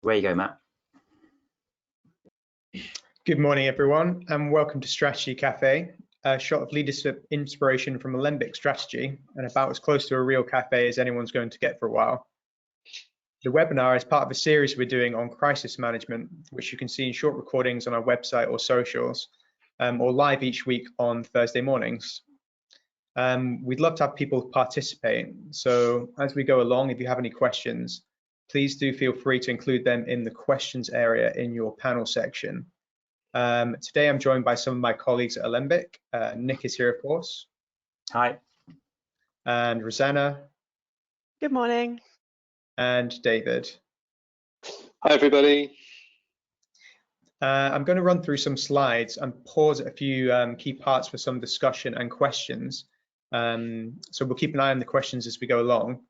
Where you go, Matt. Good morning, everyone, and welcome to Strategy Café, a shot of leadership inspiration from Alembic strategy and about as close to a real cafe as anyone's going to get for a while. The webinar is part of a series we're doing on crisis management, which you can see in short recordings on our website or socials, or live each week on Thursday mornings. We'd love to have people participate, so as we go along, if you have any questions, please do feel free to include them in the questions area in your panel section. Today I'm joined by some of my colleagues at Alembic. Nick is here, of course. Hi. And Rosanna. Good morning. And David. Hi, everybody. I'm going to run through some slides and pause at a few key parts for some discussion and questions. So we'll keep an eye on the questions as we go along.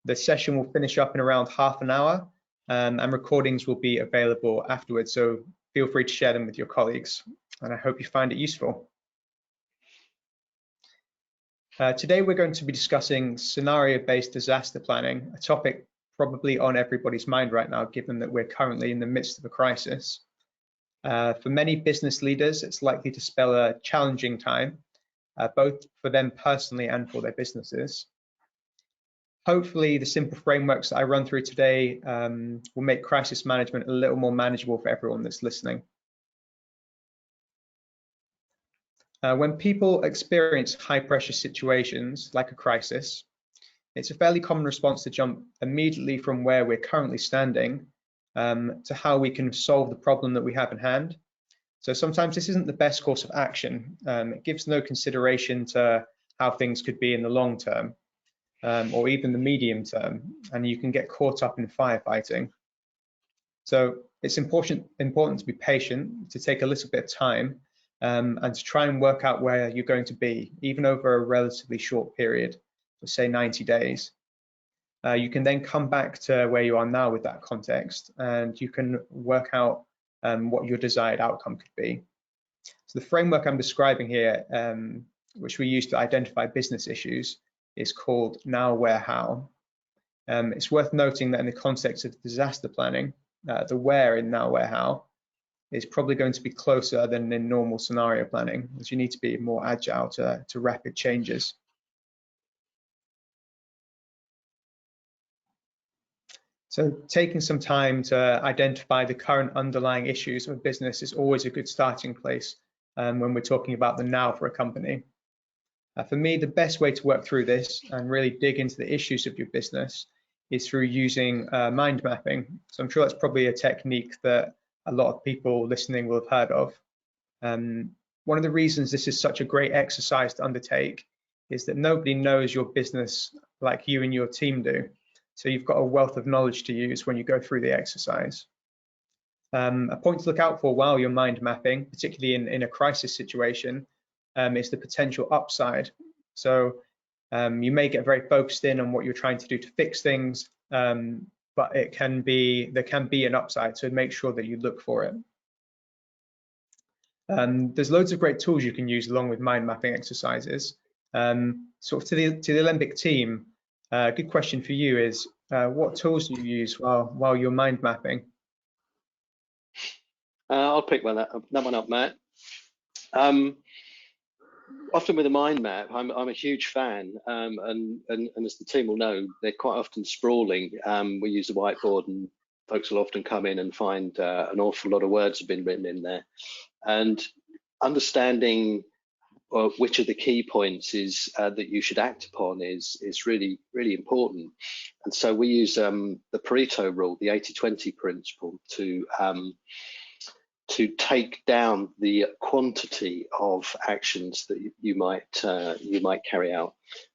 The session will finish up in around half an hour, and recordings will be available afterwards. So feel free to share them with your colleagues, and I hope you find it useful. Today we're going to be discussing scenario-based disaster planning, a topic probably on everybody's mind right now, given that we're currently in the midst of a crisis. For many business leaders, it's likely to spell a challenging time, both for them personally and for their businesses. Hopefully, the simple frameworks that I run through today will make crisis management a little more manageable for everyone that's listening. When people experience high-pressure situations like a crisis, it's a fairly common response to jump immediately from where we're currently standing to how we can solve the problem that we have in hand. So sometimes this isn't the best course of action. It gives no consideration to how things could be in the long term. Or even the medium term, and you can get caught up in firefighting. So it's important to be patient, to take a little bit of time, and to try and work out where you're going to be, even over a relatively short period, so say 90 days. You can then come back to where you are now with that context, and you can work out what your desired outcome could be. So the framework I'm describing here, which we use to identify business issues, is called Now, Where, How. It's worth noting that in the context of disaster planning, the where in Now, Where, How is probably going to be closer than in normal scenario planning, as you need to be more agile to rapid changes. So taking some time to identify the current underlying issues of a business is always a good starting place when we're talking about the now for a company. For me, the best way to work through this and really dig into the issues of your business is through using mind mapping. So I'm sure that's probably a technique that a lot of people listening will have heard of. One of the reasons this is such a great exercise to undertake is that nobody knows your business like you and your team do. So you've got a wealth of knowledge to use when you go through the exercise. A point to look out for while you're mind mapping, particularly in a crisis situation, is the potential upside. So you may get very focused in on what you're trying to do to fix things, but there can be an upside, so make sure that you look for it. There's loads of great tools you can use along with mind mapping exercises. Sort of to the Alembic team, a good question for you is, what tools do you use while you're mind mapping? I'll pick that one up, Matt. Often with a mind map, I'm a huge fan, and as the team will know, they're quite often sprawling. We use a whiteboard, and folks will often come in and find an awful lot of words have been written in there. And understanding which of the key points is that you should act upon is really, really important. And so we use the Pareto rule, the 80-20 principle, to take down the quantity of actions that you might carry out,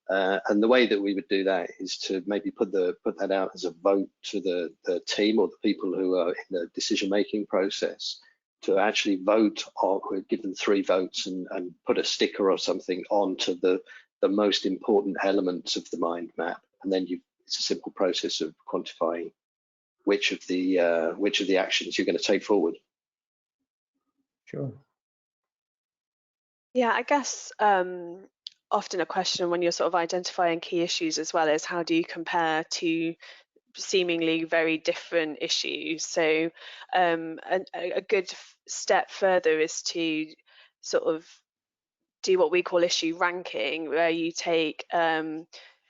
and the way that we would do that is to maybe put that out as a vote to the team or the people who are in the decision-making process, to actually vote, or give them 3 votes and put a sticker or something onto the most important elements of the mind map, and then it's a simple process of quantifying which of the actions you're going to take forward. Sure. Yeah, I guess often a question when you're sort of identifying key issues as well is, how do you compare to seemingly very different issues. So a good step further is to sort of do what we call issue ranking, where you take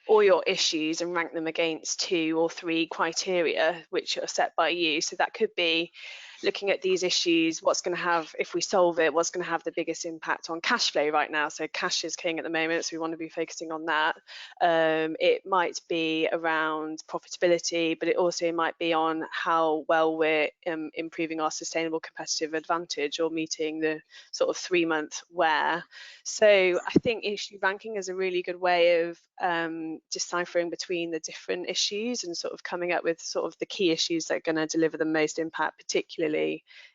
all your issues and rank them against 2 or 3 criteria which are set by you. So that could be looking at these issues, what's going to have, if we solve it, what's going to have the biggest impact on cash flow right now. So cash is king at the moment, so we want to be focusing on that. It might be around profitability, but it also might be on how well we're improving our sustainable competitive advantage or meeting the sort of 3-month WARE. So I think issue ranking is a really good way of deciphering between the different issues and sort of coming up with sort of the key issues that are going to deliver the most impact, particularly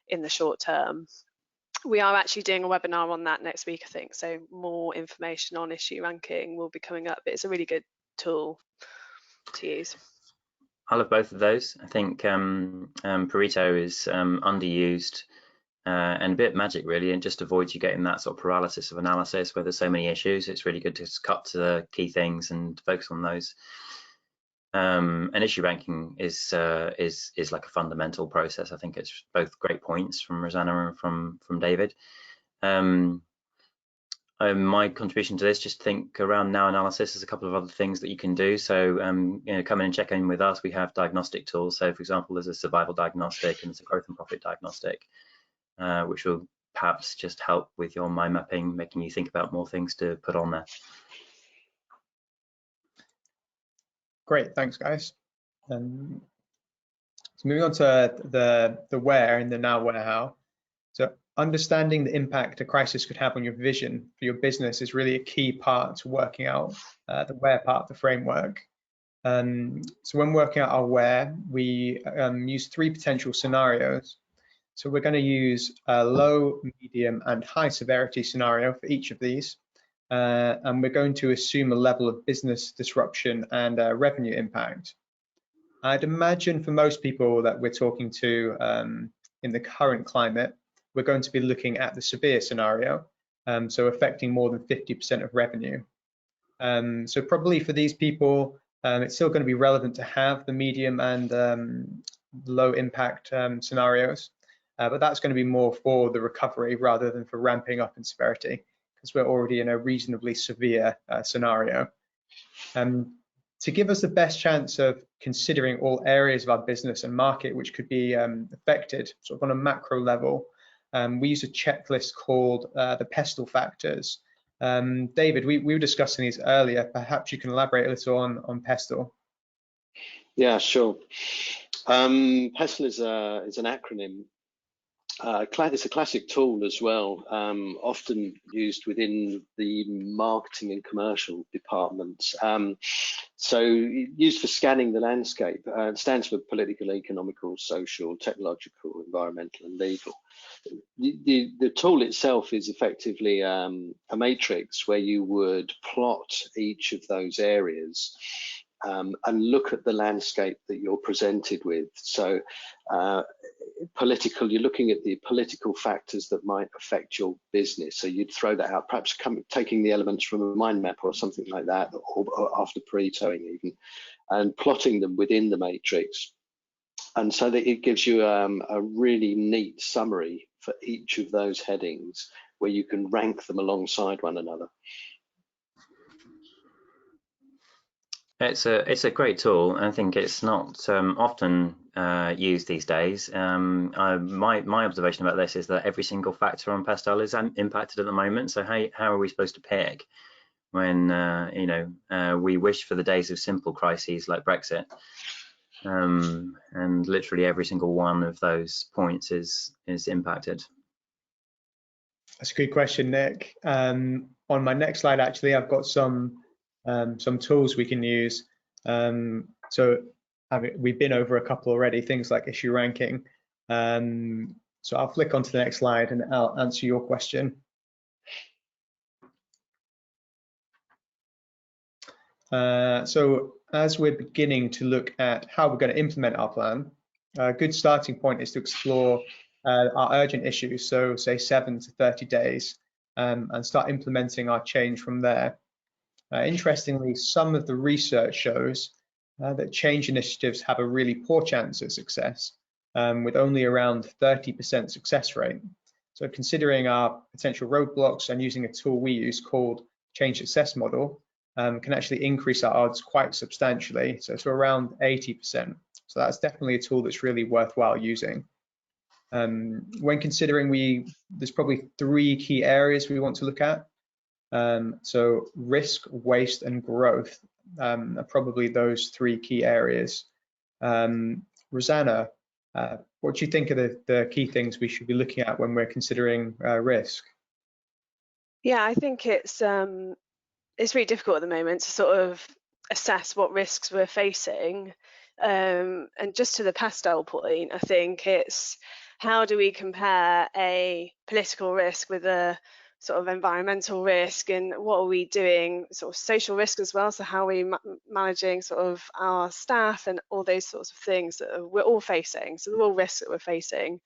in the short term. We are actually doing a webinar on that next week, I think, so more information on issue ranking will be coming up, but it's a really good tool to use. I love both of those. I think Pareto is underused and a bit magic really, and just avoids you getting that sort of paralysis of analysis where there's so many issues. It's really good to just cut to the key things and focus on those. And issue ranking is like a fundamental process. I think it's both great points from Rosanna and from David. My contribution to this, just think around now analysis. There's a couple of other things that you can do. So you know, come in and check in with us. We have diagnostic tools. So for example, there's a survival diagnostic and there's a growth and profit diagnostic, which will perhaps just help with your mind mapping, making you think about more things to put on there. Great, thanks guys. So moving on to the where and the now where how. So understanding the impact a crisis could have on your vision for your business is really a key part to working out the where part of the framework. So when working out our where, we use 3 potential scenarios. So we're going to use a low, medium, and high severity scenario for each of these. And we're going to assume a level of business disruption and revenue impact. I'd imagine for most people that we're talking to in the current climate, we're going to be looking at the severe scenario, so affecting more than 50% of revenue. So probably for these people, it's still going to be relevant to have the medium and low impact scenarios, but that's going to be more for the recovery rather than for ramping up in severity, because we're already in a reasonably severe scenario. To give us the best chance of considering all areas of our business and market which could be affected sort of on a macro level, we use a checklist called the pestle factors. David, we were discussing these earlier. Perhaps you can elaborate a little on pestle. Yeah, sure. Pestle is an acronym. It's a classic tool as well, often used within the marketing and commercial departments. So used for scanning the landscape. It stands for political, economical, social, technological, environmental, and legal. The tool itself is effectively a matrix where you would plot each of those areas and look at the landscape that you're presented with. So political, you're looking at the political factors that might affect your business. So you'd throw that out, perhaps taking the elements from a mind map or something like that, or after Paretoing even, and plotting them within the matrix. And so that it gives you a really neat summary for each of those headings where you can rank them alongside one another. It's a great tool. I think it's not often used these days. My observation about this is that every single factor on pestle is impacted at the moment. So how are we supposed to pick when you know, we wish for the days of simple crises like Brexit, and literally every single one of those points is impacted. That's a good question, Nick. On my next slide, actually, I've got some tools we can use. So we've been over a couple already, things like issue ranking. So I'll flick onto the next slide and I'll answer your question. So as we're beginning to look at how we're going to implement our plan, a good starting point is to explore our urgent issues, so say 7 to 30 days, and start implementing our change from there. Interestingly, some of the research shows that change initiatives have a really poor chance of success, with only around 30% success rate. So considering our potential roadblocks and using a tool we use called change success model can actually increase our odds quite substantially, so to around 80%. So that's definitely a tool that's really worthwhile using. When considering, there's probably 3 key areas we want to look at. So risk, waste, and growth are probably those 3 key areas. Rosanna, what do you think are the key things we should be looking at when we're considering risk? Yeah, I think it's really difficult at the moment to sort of assess what risks we're facing. And just to the pastel point, I think it's how do we compare a political risk with a sort of environmental risk, and what are we doing sort of social risk as well, so how are we managing sort of our staff and all those sorts of things that we're all facing, so they're all risks that we're facing.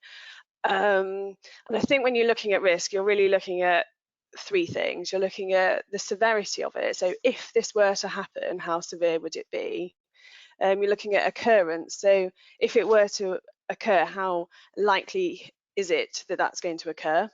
And I think when you're looking at risk, you're really looking at 3 things. You're looking at the severity of it, so if this were to happen, how severe would it be? You're looking at occurrence, so if it were to occur, how likely is it that that's going to occur?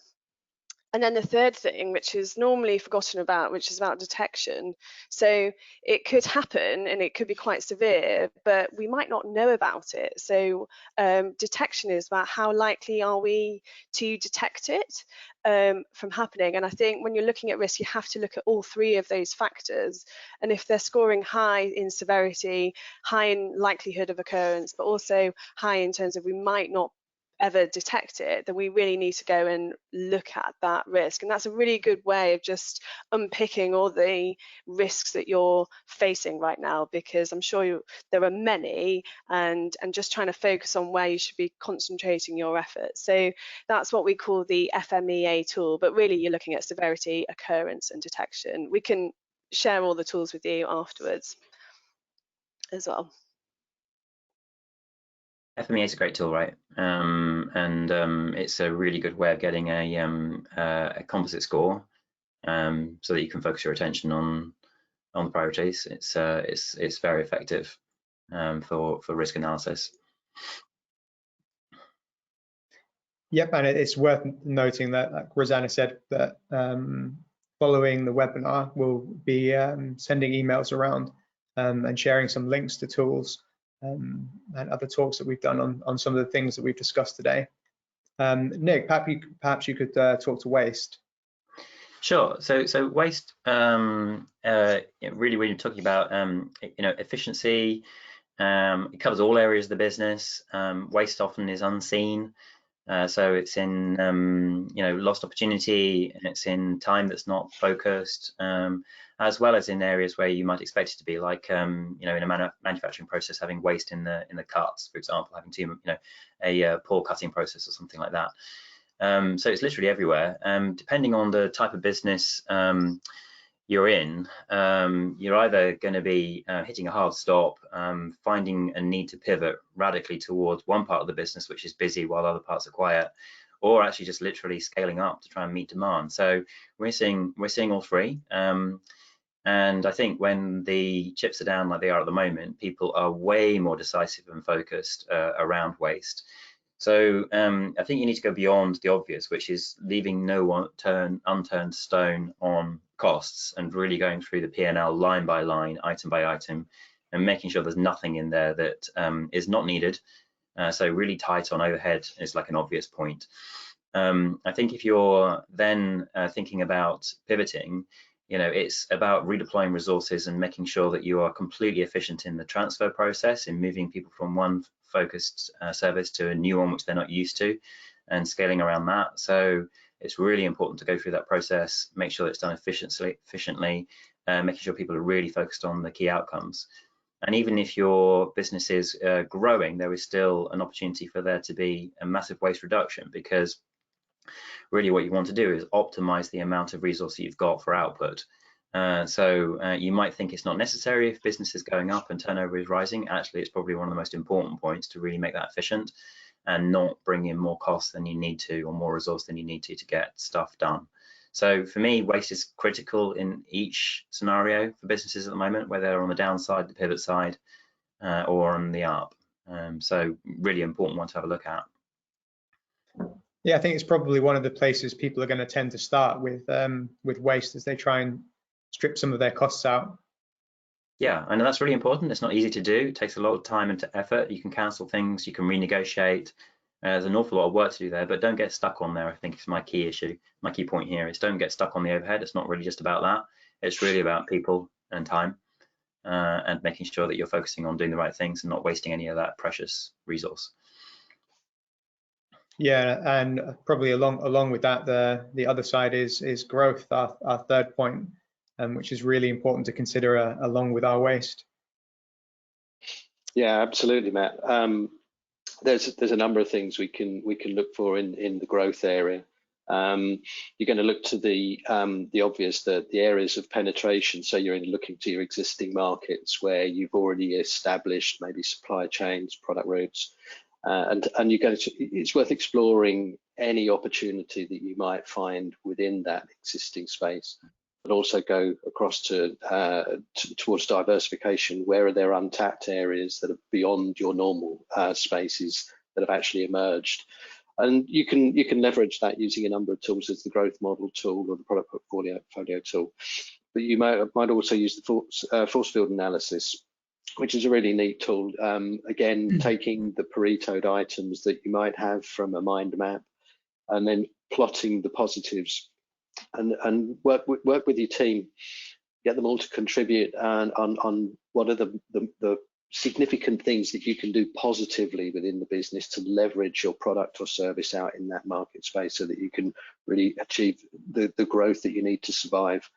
And then the third thing, which is normally forgotten about, which is about detection. So it could happen and it could be quite severe, but we might not know about it. So detection is about how likely are we to detect it from happening. And I think when you're looking at risk, you have to look at all 3 of those factors. And if they're scoring high in severity, high in likelihood of occurrence, but also high in terms of we might not ever detect it, then we really need to go and look at that risk. And that's a really good way of just unpicking all the risks that you're facing right now, because I'm sure there are many, and just trying to focus on where you should be concentrating your efforts. So that's what we call the FMEA tool, but really you're looking at severity, occurrence, and detection. We can share all the tools with you afterwards as well. FMEA is a great tool, right? It's a really good way of getting a composite score, so that you can focus your attention on the priorities. It's very effective for risk analysis. Yep, and it's worth noting that, like Rosanna said, that following the webinar, we'll be sending emails around and sharing some links to tools and other talks that we've done on some of the things that we've discussed today. Nick, perhaps you could talk to waste. Sure. So waste, really when you're talking about efficiency, it covers all areas of the business. Waste often is unseen. So it's in lost opportunity, and it's in time that's not focused, as well as in areas where you might expect it to be, like in a manufacturing process, having waste in the cuts, for example, having a poor cutting process or something like that. So it's literally everywhere. Depending on the type of business you're in, you're either going to be hitting a hard stop, finding a need to pivot radically towards one part of the business which is busy while other parts are quiet, or actually just literally scaling up to try and meet demand. So we're seeing all 3. And I think when the chips are down like they are at the moment, people are way more decisive and focused around waste. So I think you need to go beyond the obvious, which is leaving no unturned stone on costs, and really going through the P&L line by line, item by item, and making sure there's nothing in there that is not needed. So really tight on overhead is like an obvious point. I think if you're then thinking about pivoting, it's about redeploying resources and making sure that you are completely efficient in the transfer process, in moving people from one focused service to a new one which they're not used to, and scaling around that. So it's really important to go through that process, make sure it's done efficiently, making sure people are really focused on the key outcomes. And even if your business is growing, there is still an opportunity for there to be a massive waste reduction, because really what you want to do is optimize the amount of resource that you've got for output. So you might think it's not necessary if business is going up and turnover is rising. Actually, it's probably one of the most important points to really make that efficient and not bring in more costs than you need to, or more resource than you need to get stuff done. So for me, waste is critical in each scenario for businesses at the moment, whether they're on the downside, the pivot side, or on the up. So really important one to have a look at. Yeah, I think it's probably one of the places people are going to tend to start with waste as they try and strip some of their costs out. Yeah, I know that's really important. It's not easy to do. It takes a lot of time and effort. You can cancel things, you can renegotiate. There's an awful lot of work to do there, but don't get stuck on there. I think it's my key issue. My key point here is don't get stuck on the overhead. It's not really just about that. It's really about people and time, and making sure that you're focusing on doing the right things and not wasting any of that precious resource. Yeah, and probably along with that, the other side is growth, our third point, which is really important to consider along with our waste. Yeah, absolutely, Matt. There's a number of things we can look for in the growth area. You're going to look to the obvious, the areas of penetration. So you're looking to your existing markets where you've already established maybe supply chains, product routes, and you're going to. It's worth exploring any opportunity that you might find within that existing space, but also go across towards diversification. Where are there untapped areas that are beyond your normal spaces that have actually emerged? And you can leverage that using a number of tools, as the growth model tool or the product portfolio tool. But you might also use the force field analysis, which is a really neat tool. Again, taking the Paretoed items that you might have from a mind map, and then plotting the positives, and work with your team, get them all to contribute on what are the significant things that you can do positively within the business to leverage your product or service out in that market space so that you can really achieve the growth that you need to survive.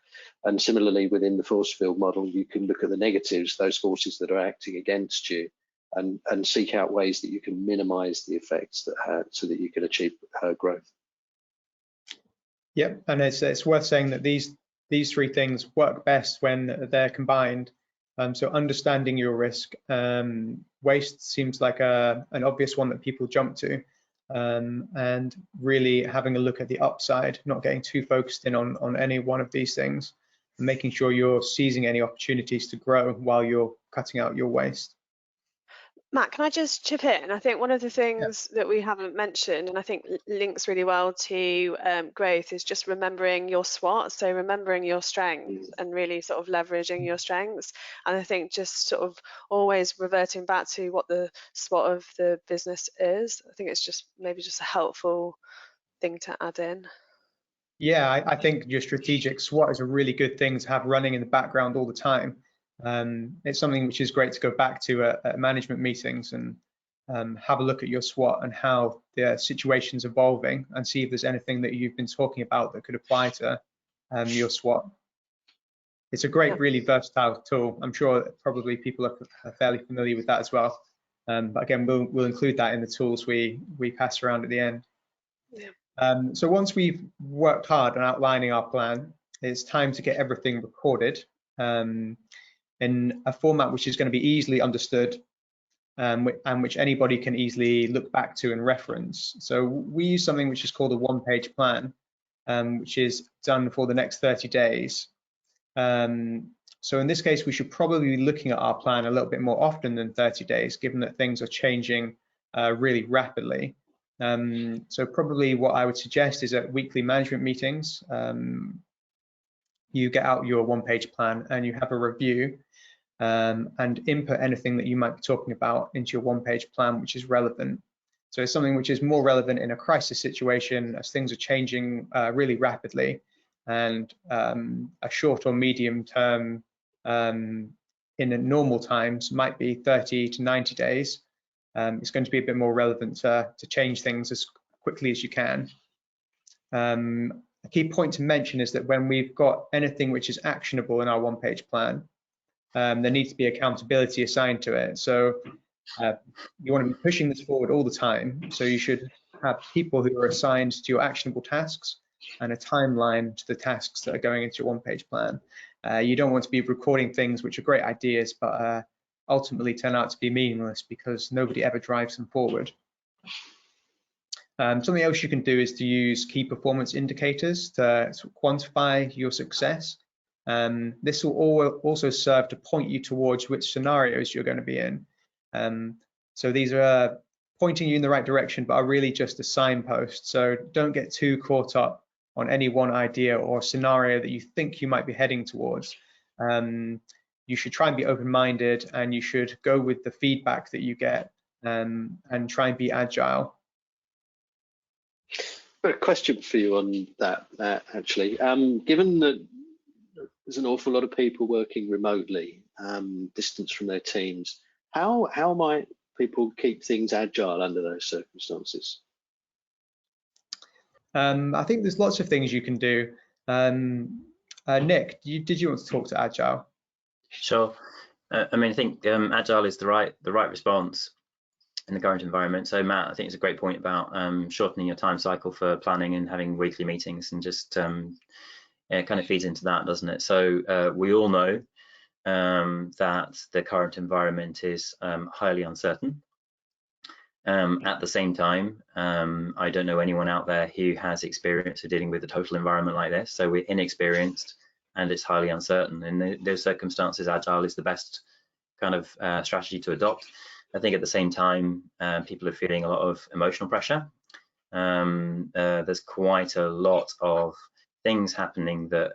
And similarly, within the force field model, you can look at the negatives, those forces that are acting against you, and seek out ways that you can minimize the effects so that you can achieve growth. Yep, and it's worth saying that these three things work best when they're combined. So understanding your risk, waste seems like an obvious one that people jump to, and really having a look at the upside, not getting too focused in on any one of these things, and making sure you're seizing any opportunities to grow while you're cutting out your waste. Matt, can I just chip in? I think one of the things that we haven't mentioned, and I think links really well to growth, is just remembering your SWOT. So remembering your strengths and really sort of leveraging your strengths. And I think just sort of always reverting back to what the SWOT of the business is. I think it's just maybe just a helpful thing to add in. Yeah, I think your strategic SWOT is a really good thing to have running in the background all the time. It's something which is great to go back to at management meetings and have a look at your SWOT and how the situation's evolving, and see if there's anything that you've been talking about that could apply to your SWOT. It's a great, really versatile tool. I'm sure probably people are fairly familiar with that as well. But again, we'll include that in the tools we pass around at the end. Yeah. So once we've worked hard on outlining our plan, it's time to get everything recorded in a format which is going to be easily understood, and which anybody can easily look back to and reference. So we use something which is called a one-page plan, which is done for the next 30 days. So in this case, we should probably be looking at our plan a little bit more often than 30 days, given that things are changing really rapidly. So probably what I would suggest is at weekly management meetings, you get out your one-page plan and you have a review, and input anything that you might be talking about into your one-page plan which is relevant. So it's something which is more relevant in a crisis situation as things are changing really rapidly, and a short or medium term in normal times might be 30 to 90 days. It's going to be a bit more relevant to change things as quickly as you can. A key point to mention is that when we've got anything which is actionable in our one-page plan, there needs to be accountability assigned to it. So you want to be pushing this forward all the time. So you should have people who are assigned to your actionable tasks and a timeline to the tasks that are going into your one-page plan. You don't want to be recording things which are great ideas, but ultimately turn out to be meaningless because nobody ever drives them forward. Something else you can do is to use key performance indicators to quantify your success. This will also serve to point you towards which scenarios you're going to be in. So these are pointing you in the right direction, but are really just a signpost. So don't get too caught up on any one idea or scenario that you think you might be heading towards. You should try and be open-minded, and you should go with the feedback that you get, and try and be agile. A question for you on that actually. Given that there's an awful lot of people working remotely, distance from their teams, how might people keep things agile under those circumstances? I think there's lots of things you can do. Nick, did you want to talk to agile? Sure. I mean, I think agile is the right response in the current environment. So Matt, I think it's a great point about shortening your time cycle for planning and having weekly meetings, and just it kind of feeds into that, doesn't it? So we all know that the current environment is highly uncertain. At the same time, I don't know anyone out there who has experience of dealing with a total environment like this. So we're inexperienced and it's highly uncertain. In those circumstances, agile is the best kind of strategy to adopt. I think at the same time, people are feeling a lot of emotional pressure. There's quite a lot of things happening that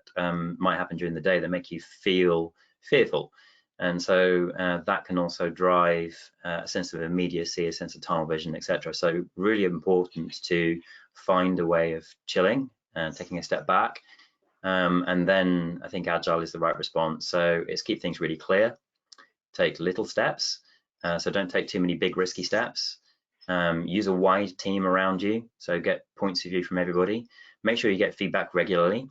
might happen during the day that make you feel fearful. And so that can also drive a sense of immediacy, a sense of tunnel vision, etc. So really important to find a way of chilling and taking a step back. And then I think agile is the right response. So it's keep things really clear, take little steps. So don't take too many big risky steps. Use a wide team around you. So get points of view from everybody. Make sure you get feedback regularly.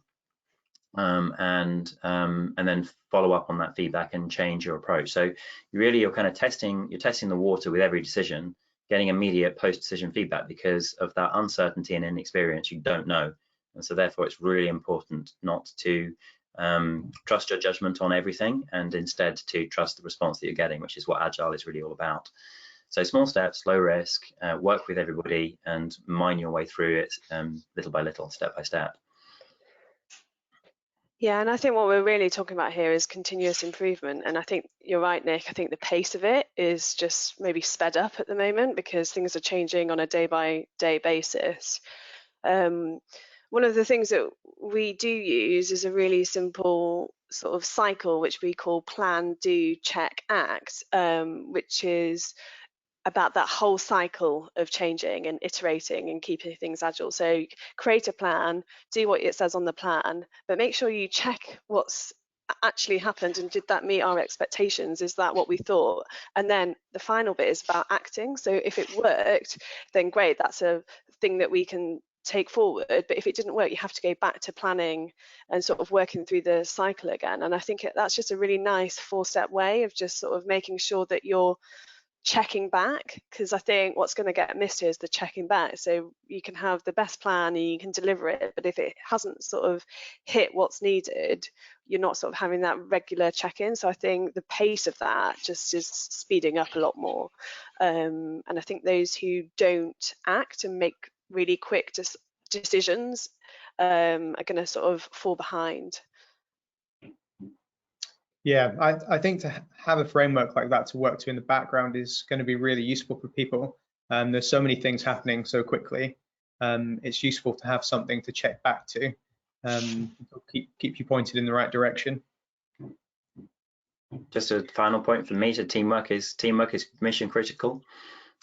And then follow up on that feedback and change your approach. So you're kind of testing the water with every decision, getting immediate post-decision feedback, because of that uncertainty and inexperience. You don't know, and so therefore it's really important not to trust your judgment on everything, and instead to trust the response that you're getting, which is what agile is really all about. So small steps, low risk, work with everybody and mine your way through it little by little, step by step. Yeah, and I think what we're really talking about here is continuous improvement. And I think you're right, Nick. I think the pace of it is just maybe sped up at the moment because things are changing on a day-by-day basis. One of the things that we do use is a really simple sort of cycle, which we call plan, do, check, act, which is about that whole cycle of changing and iterating and keeping things agile. So create a plan, do what it says on the plan, but make sure you check what's actually happened and did that meet our expectations? Is that what we thought? And then the final bit is about acting. So if it worked, then great, that's a thing that we can take forward. But if it didn't work, you have to go back to planning and sort of working through the cycle again. And I think that's just a really nice 4-step way of just sort of making sure that you're checking back, because I think what's going to get missed here is the checking back. So you can have the best plan and you can deliver it, but if it hasn't sort of hit what's needed, you're not sort of having that regular check-in. So I think the pace of that just is speeding up a lot more. And I think those who don't act and make really quick decisions are going to sort of fall behind. Yeah, I think to have a framework like that to work to in the background is going to be really useful for people. There's so many things happening so quickly. It's useful to have something to check back to, keep you pointed in the right direction. Just a final point for me: teamwork is mission critical.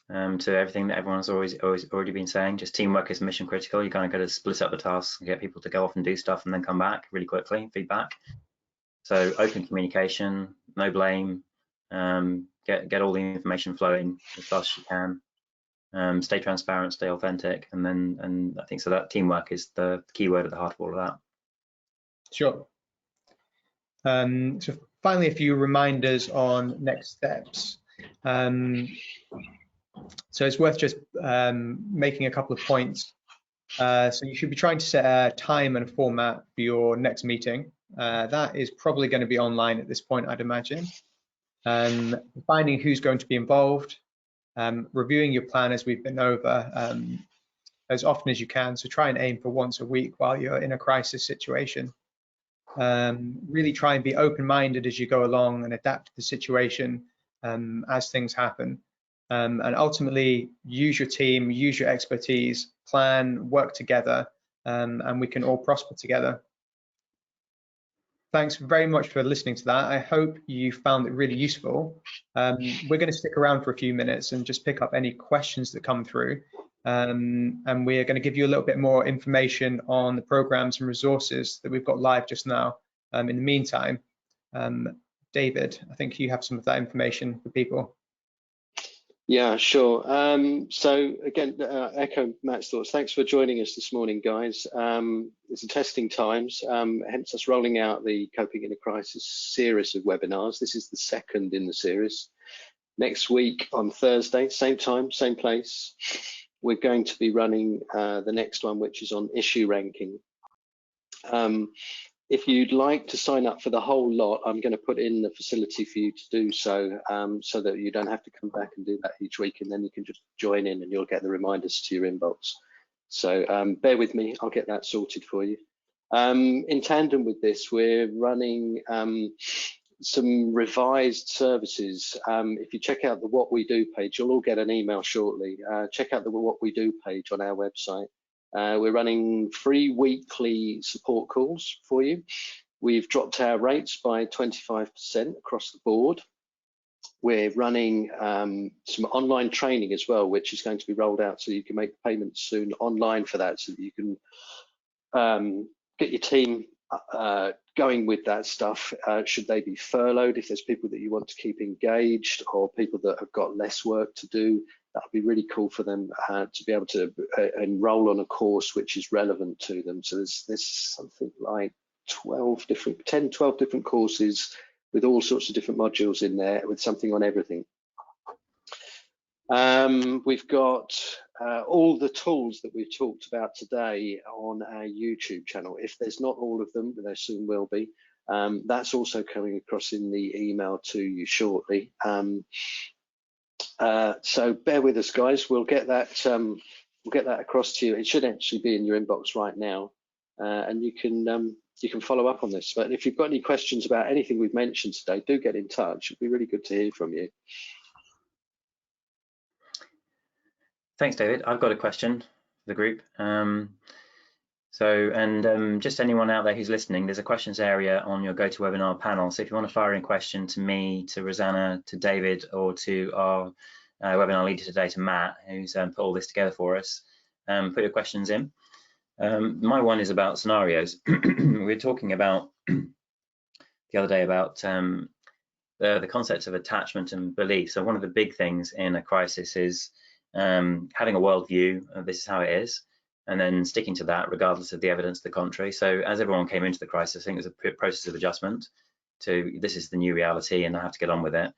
To everything that everyone's already been saying, just teamwork is mission critical. You kind of got to split up the tasks and get people to go off and do stuff and then come back really quickly, feedback. So open communication, no blame, get all the information flowing as fast as you can, stay transparent, stay authentic, and I think so that teamwork is the key word at the heart of all of that. Sure. So finally, a few reminders on next steps. So it's worth just making a couple of points. So you should be trying to set a time and a format for your next meeting. That is probably going to be online at this point, I'd imagine. Finding who's going to be involved, reviewing your plan as we've been over as often as you can. So try and aim for once a week while you're in a crisis situation. Really try and be open-minded as you go along and adapt to the situation. as things happen. And ultimately use your team, use your expertise, plan, work together, and we can all prosper together. Thanks very much for listening to that. I hope you found it really useful. We're going to stick around for a few minutes and just pick up any questions that come through. And we're going to give you a little bit more information on the programs and resources that we've got live just now. In the meantime, David, I think you have some of that information for people. Yeah, sure. So again, echo Matt's thoughts. Thanks for joining us this morning, guys. It's testing times, hence us rolling out the Coping in a Crisis series of webinars. This is the second in the series. Next week on Thursday, same time, same place, we're going to be running the next one, which is on issue ranking. If you'd like to sign up for the whole lot, I'm going to put in the facility for you to do so, so that you don't have to come back and do that each week, and then you can just join in and you'll get the reminders to your inbox. So bear with me, I'll get that sorted for you. In tandem with this, we're running some revised services. If you check out the What We Do page, you'll all get an email shortly. Check out the What We Do page on our website. We're running free weekly support calls for you. We've dropped our rates by 25% across the board. We're running some online training as well, which is going to be rolled out so you can make payments soon online for that, so that you can get your team going with that stuff. Should they be furloughed, if there's people that you want to keep engaged or people that have got less work to do, that would be really cool for them to be able to enroll on a course which is relevant to them. So there's something like 10, 12 different courses with all sorts of different modules in there, with something on everything. We've got all the tools that we've talked about today on our YouTube channel. If there's not all of them, but there soon will be, that's also coming across in the email to you shortly. So bear with us, guys. We'll get that across to you. It should actually be in your inbox right now, and you can follow up on this. But if you've got any questions about anything we've mentioned today, do get in touch. It'd be really good to hear from you. Thanks, David. I've got a question for the group. Just anyone out there who's listening, there's a questions area on your GoToWebinar panel. So if you want to fire in a question to me, to Rosanna, to David, or to our webinar leader today, to Matt, who's put all this together for us, put your questions in. My one is about scenarios. We were talking about the other day about the concepts of attachment and belief. So one of the big things in a crisis is having a worldview of this is how it is, and then sticking to that regardless of the evidence to the contrary. So as everyone came into the crisis, I think there's a process of adjustment to this is the new reality and I have to get on with it.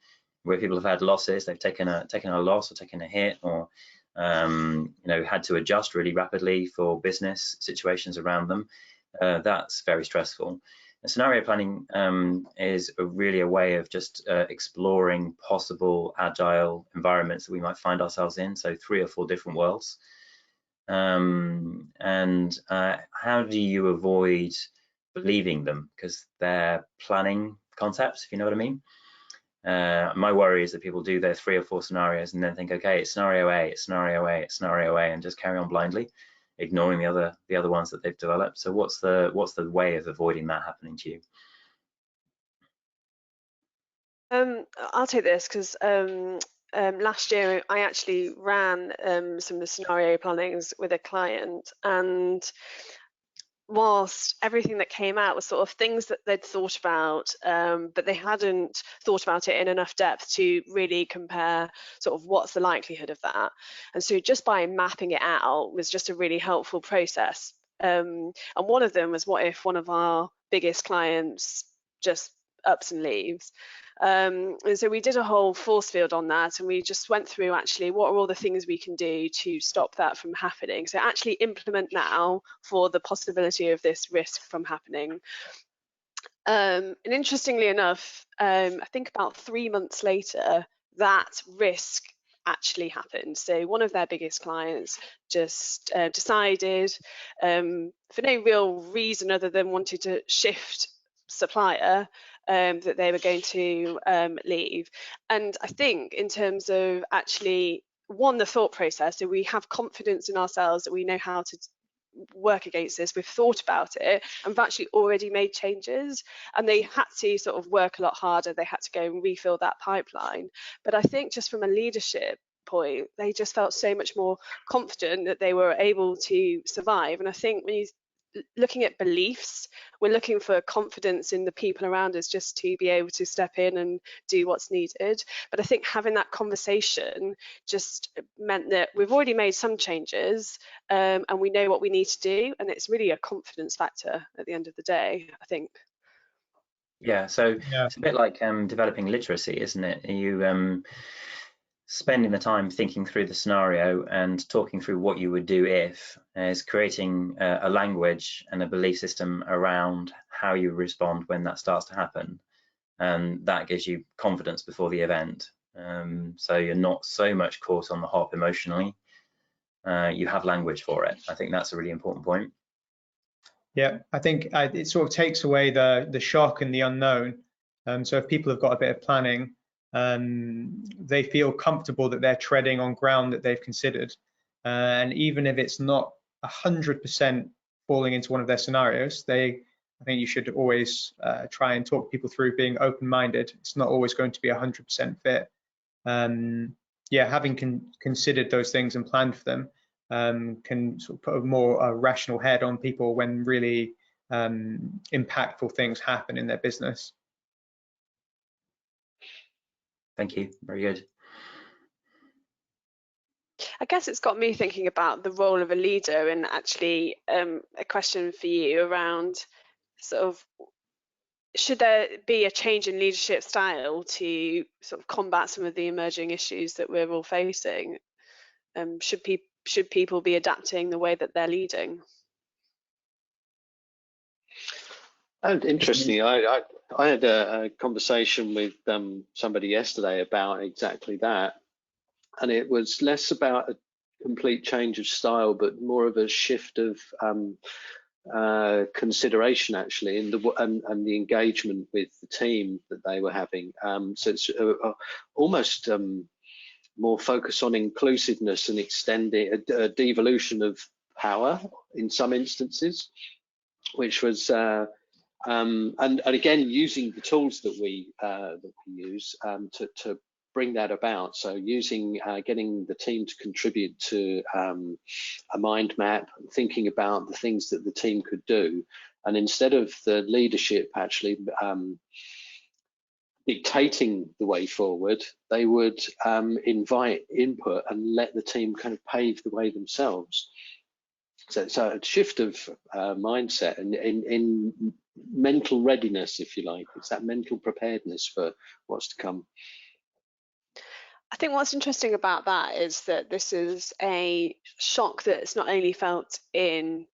Where people have had losses, they've taken a loss or taken a hit, or had to adjust really rapidly for business situations around them. That's very stressful. And scenario planning is really a way of just exploring possible agile environments that we might find ourselves in, so 3 or 4 different worlds. How do you avoid believing them? Because they're planning concepts, if you know what I mean. My worry is that people do their 3 or 4 scenarios and then think, okay, it's scenario A, it's scenario A, it's scenario A, and just carry on blindly, ignoring the other ones that they've developed. So what's the way of avoiding that happening to you? I'll take this because last year I actually ran some of the scenario plannings with a client, and whilst everything that came out was sort of things that they'd thought about, but they hadn't thought about it in enough depth to really compare sort of what's the likelihood of that. And so just by mapping it out was just a really helpful process. And one of them was, what if one of our biggest clients just ups and leaves? And so we did a whole force field on that, and we just went through actually what are all the things we can do to stop that from happening. So actually implement now for the possibility of this risk from happening. And interestingly enough, I think about 3 months later, that risk actually happened. So one of their biggest clients just decided, for no real reason other than wanted to shift supplier that they were going to leave. And I think in terms of actually, one, the thought process, so we have confidence in ourselves that we know how to work against this, we've thought about it and we've actually already made changes, and they had to sort of work a lot harder, they had to go and refill that pipeline. But I think just from a leadership point, they just felt so much more confident that they were able to survive. And I think when you looking at beliefs, we're looking for confidence in the people around us just to be able to step in and do what's needed. But I think having that conversation just meant that we've already made some changes, and we know what we need to do, and it's really a confidence factor at the end of the day, I think. Yeah, so it's a bit like developing literacy, isn't it? You spending the time thinking through the scenario and talking through what you would do if is creating a language and a belief system around how you respond when that starts to happen, and that gives you confidence before the event. So you're not so much caught on the hop emotionally. You have language for it. I think that's a really important point. Yeah, I think it sort of takes away the shock and the unknown. So if people have got a bit of planning, they feel comfortable that they're treading on ground that they've considered. And even if it's not 100% falling into one of their scenarios, I think you should always try and talk people through being open-minded. It's not always going to be 100% fit. Yeah, having considered those things and planned for them can sort of put a more rational head on people when really impactful things happen in their business. Thank you. Very good. I guess it's got me thinking about the role of a leader, and actually a question for you around sort of, should there be a change in leadership style to sort of combat some of the emerging issues that we're all facing? Should people be adapting the way that they're leading? And interesting, I had a conversation with somebody yesterday about exactly that, and it was less about a complete change of style, but more of a shift of consideration actually, and the engagement with the team that they were having. So it's almost more focus on inclusiveness and extending a devolution of power in some instances, which was and again using the tools that we use to bring that about. So using getting the team to contribute to a mind map, thinking about the things that the team could do, and instead of the leadership actually dictating the way forward, they would invite input and let the team kind of pave the way themselves. So it's a shift of mindset and in mental readiness, if you like. It's that mental preparedness for what's to come. I think what's interesting about that is that this is a shock that's not only felt in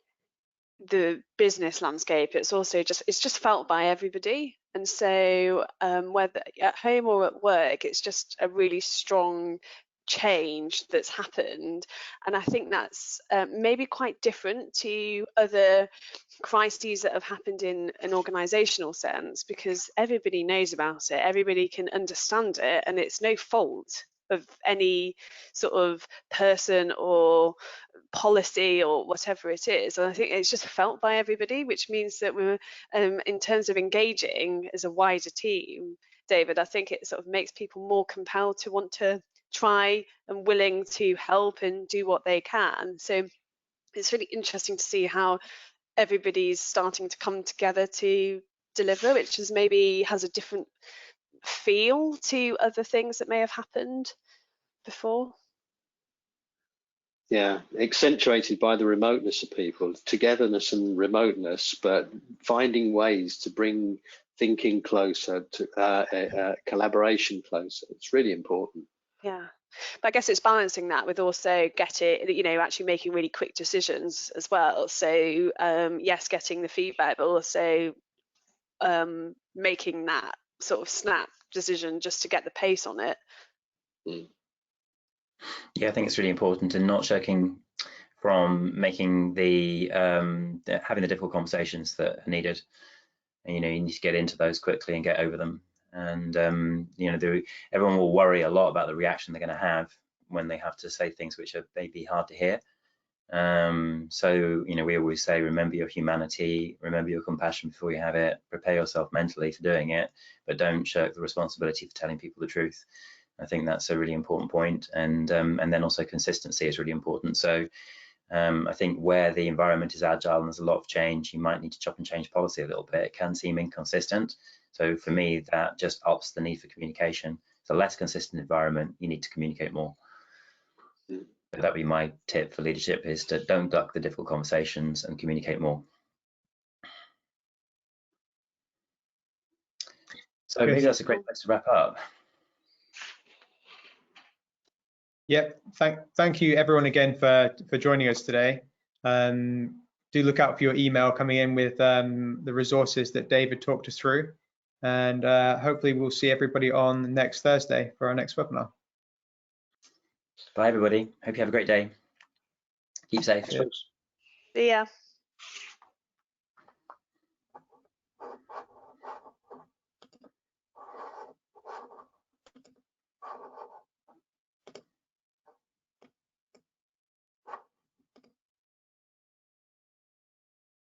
the business landscape, it's also just felt by everybody. And so whether at home or at work, it's just a really strong change that's happened. And I think that's maybe quite different to other crises that have happened in an organizational sense, because everybody knows about it, everybody can understand it, and it's no fault of any sort of person or policy or whatever it is. And I think it's just felt by everybody, which means that we're in terms of engaging as a wider team, David, I think it sort of makes people more compelled to want to try and willing to help and do what they can. So it's really interesting to see how everybody's starting to come together to deliver, which is maybe has a different feel to other things that may have happened before. Yeah, accentuated by the remoteness of people, togetherness and remoteness, but finding ways to bring thinking closer, to collaboration closer. It's really important. Yeah, but I guess it's balancing that with also actually making really quick decisions as well. So yes, getting the feedback, but also making that sort of snap decision just to get the pace on it. Yeah, I think it's really important, and not shirking from making the having the difficult conversations that are needed. And, you know, you need to get into those quickly and get over them. And you know, everyone will worry a lot about the reaction they're going to have when they have to say things which are maybe hard to hear. So, you know, we always say, remember your humanity, remember your compassion before you have it, prepare yourself mentally for doing it, but don't shirk the responsibility for telling people the truth. I think that's a really important point. And then also consistency is really important. So I think where the environment is agile and there's a lot of change, you might need to chop and change policy a little bit. It can seem inconsistent. So for me, that just ups the need for communication. It's a less consistent environment, you need to communicate more. So that'd be my tip for leadership, is to don't duck the difficult conversations and communicate more. So maybe that's a great place to wrap up. Yep. Thank you everyone again for joining us today. Do look out for your email coming in with the resources that David talked us through, and hopefully we'll see everybody on next Thursday for our next webinar. Bye everybody. Hope you have a great day. Keep safe. Cheers. See ya.